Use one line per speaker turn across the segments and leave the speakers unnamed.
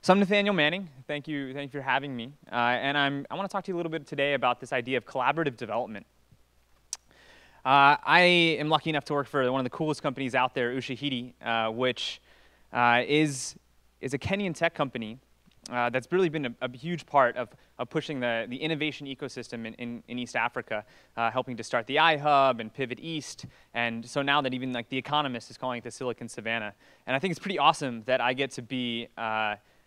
So I'm Nathaniel Manning. Thank you for having me. And I want to talk to you a little bit today about this idea of collaborative development. I am lucky enough to work for one of the coolest companies out there, Ushahidi, which is a Kenyan tech company that's really been a huge part of pushing the innovation ecosystem in East Africa, helping to start the iHub and Pivot East, and so now that even like The Economist is calling it the Silicon Savannah. And I think it's pretty awesome that I get to be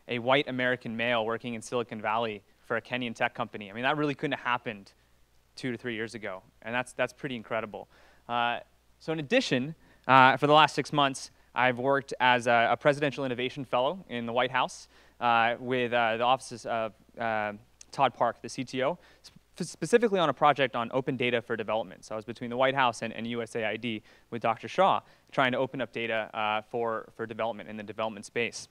a white American male working in Silicon Valley for a Kenyan tech company. I mean, that really couldn't have happened 2 to 3 years ago, and that's pretty incredible. So in addition, for the last 6 months, I've worked as a presidential innovation fellow in the White House with the offices of Todd Park, the CTO, specifically on a project on open data for development. So I was between the White House and USAID with Dr. Shah, trying to open up data for development in the development space.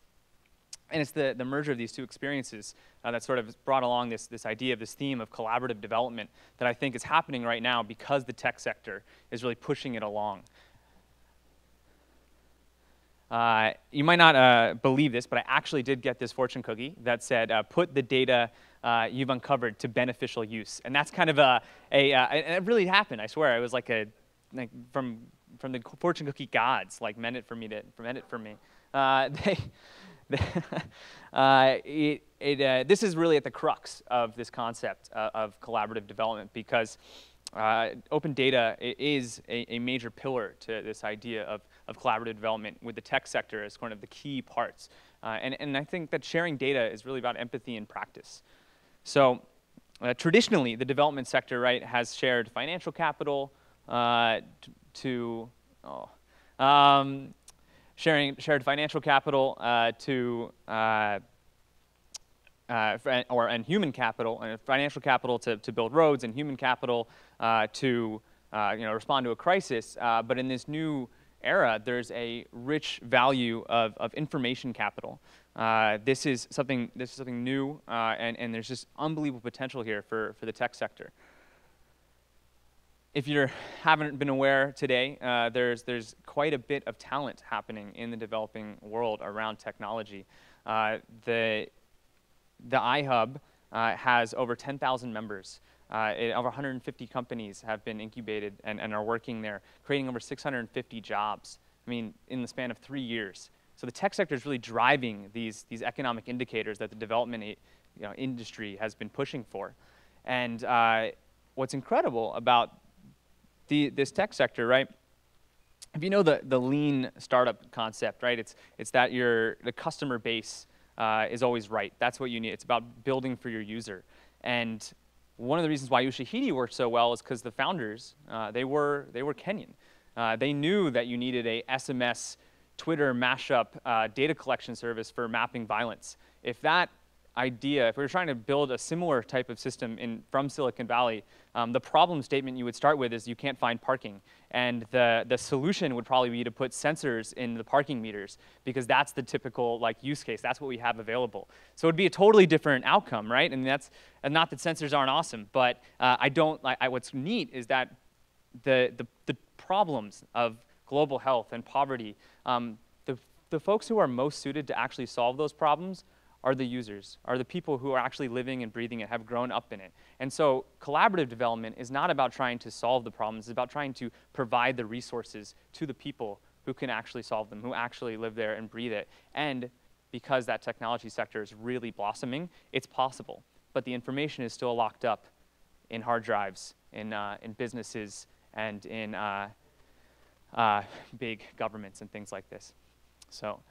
And it's the merger of these two experiences that sort of brought along this idea of this theme of collaborative development that I think is happening right now because the tech sector is really pushing it along. You might not believe this, but I actually did get this fortune cookie that said, put the data you've uncovered to beneficial use. And that's kind of and it really happened, I swear. It was like from the fortune cookie gods, like meant it for me. This is really at the crux of this concept of collaborative development because open data is a major pillar to this idea of collaborative development with the tech sector as one of the key parts. And I think that sharing data is really about empathy in practice. So traditionally, the development sector, right, has shared financial capital shared financial capital and human capital, and financial capital to build roads, and human capital to respond to a crisis. But in this new era, there's a rich value of information capital. This is something new, and there's just unbelievable potential here for the tech sector. If you haven't been aware today, there's quite a bit of talent happening in the developing world around technology. The iHub has over 10,000 members. Over 150 companies have been incubated and are working there, creating over 650 jobs, I mean, in the span of 3 years. So the tech sector is really driving these economic indicators that the development industry has been pushing for. And what's incredible about this tech sector, right? If you know the lean startup concept, right? It's that the customer base is always right. That's what you need. It's about building for your user. And one of the reasons why Ushahidi worked so well is because the founders, they were Kenyan. They knew that you needed a SMS, Twitter mashup data collection service for mapping violence. If we were trying to build a similar type of system from Silicon Valley, the problem statement you would start with is you can't find parking. And the solution would probably be to put sensors in the parking meters because that's the typical use case. That's what we have available. So it would be a totally different outcome, right? And not that sensors aren't awesome, but what's neat is that the problems of global health and poverty, the folks who are most suited to actually solve those problems are the users, are the people who are actually living and breathing it, have grown up in it. And so collaborative development is not about trying to solve the problems, it's about trying to provide the resources to the people who can actually solve them, who actually live there and breathe it. And because that technology sector is really blossoming, it's possible. But the information is still locked up in hard drives, in businesses, and in big governments and things like this. So.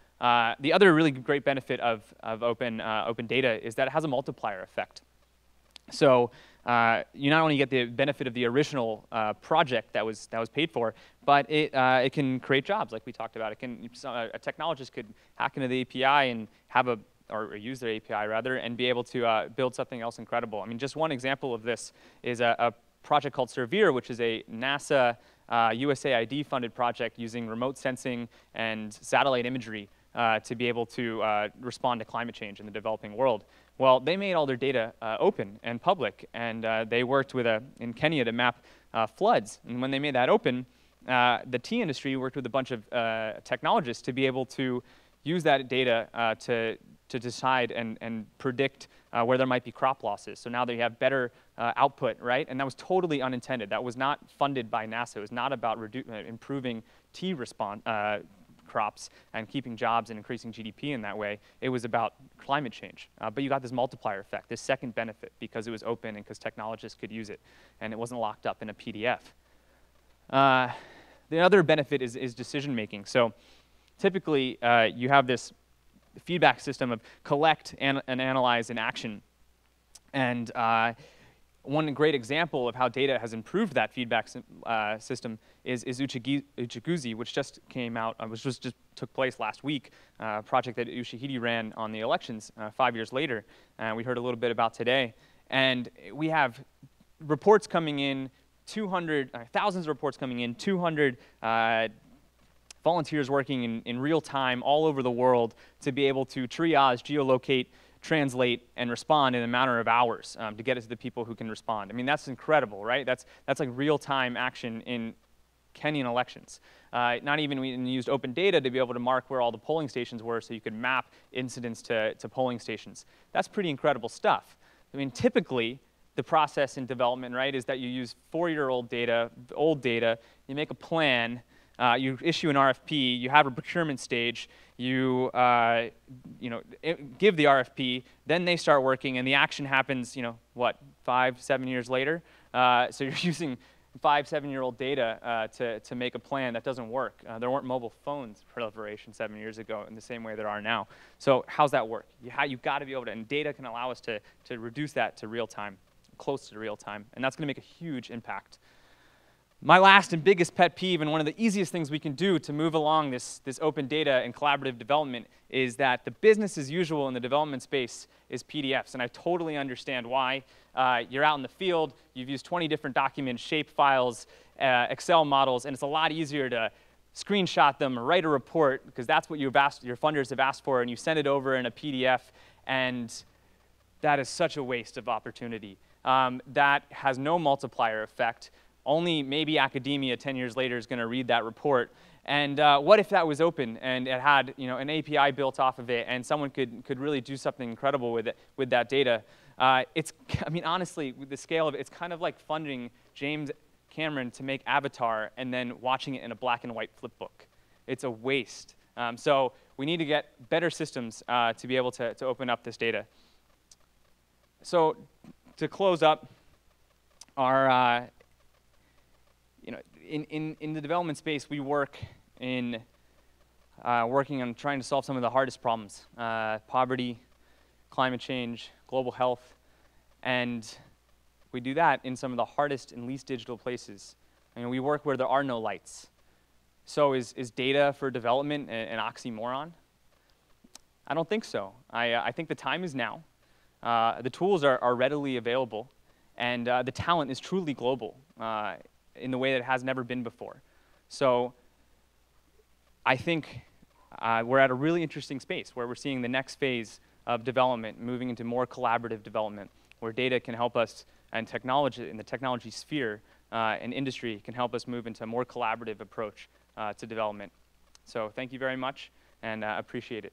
The other really great benefit of open data is that it has a multiplier effect. So you not only get the benefit of the original project that was paid for, but it can create jobs, like we talked about. A technologist could hack into the API and or use their API rather, and be able to build something else incredible. I mean, just one example of this is a project called Servir, which is a NASA USAID-funded project using remote sensing and satellite imagery to be able to respond to climate change in the developing world. Well, they made all their data open and public, and they worked in Kenya to map floods. And when they made that open, the tea industry worked with a bunch of technologists to be able to use that data to to decide and predict where there might be crop losses. So now they have better output, right? And that was totally unintended. That was not funded by NASA. It was not about improving tea crops and keeping jobs and increasing GDP in that way. It was about climate change. But you got this multiplier effect, this second benefit, because it was open and because technologists could use it, and it wasn't locked up in a PDF. The other benefit is decision making. So typically, you have this feedback system of collect and analyze and action. And one great example of how data has improved that feedback system is Ushahidi, which just came out, which just took place last week, a project that Ushahidi ran on the elections 5 years later. We heard a little bit about today. And we have reports coming in, thousands of reports coming in, 200 volunteers working in real time all over the world to be able to triage, geolocate, translate, and respond in a matter of hours to get it to the people who can respond. I mean, that's incredible, right? That's like real-time action in Kenyan elections. Not even we used open data to be able to mark where all the polling stations were so you could map incidents to polling stations. That's pretty incredible stuff. I mean, typically, the process in development, right, is that you use 4-year-old data, old data, you make a plan, you issue an RFP, you have a procurement stage, you give the RFP, then they start working, and the action happens, 5, 7 years later. So you're using 5, 7-year-old data to make a plan that doesn't work. There weren't mobile phones proliferation 7 years ago in the same way there are now. So how's that work? You've got to be able to, and data can allow us to reduce that to real time, close to real time, and that's going to make a huge impact. My last and biggest pet peeve, and one of the easiest things we can do to move along this open data and collaborative development, is that the business as usual in the development space is PDFs. And I totally understand why. You're out in the field, you've used 20 different documents, shape files, Excel models, and it's a lot easier to screenshot them or write a report, because that's what your funders have asked for, and you send it over in a PDF, and that is such a waste of opportunity. That has no multiplier effect. Only maybe academia 10 years later is going to read that report. And what if that was open and it had an API built off of it, and someone could really do something incredible with it, with that data? I mean, honestly, with the scale of it, it's kind of like funding James Cameron to make Avatar and then watching it in a black and white flip book. It's a waste. So we need to get better systems to be able to open up this data. So to close up, our in the development space, we work working on trying to solve some of the hardest problems: poverty, climate change, global health, and we do that in some of the hardest and least digital places. We work where there are no lights. So is data for development an oxymoron? I don't think so. I think the time is now. The tools are readily available, and the talent is truly global in the way that it has never been before. So I think we're at a really interesting space where we're seeing the next phase of development, moving into more collaborative development, where data can help us, and technology, in the technology sphere and industry, can help us move into a more collaborative approach to development. So thank you very much, and appreciate it.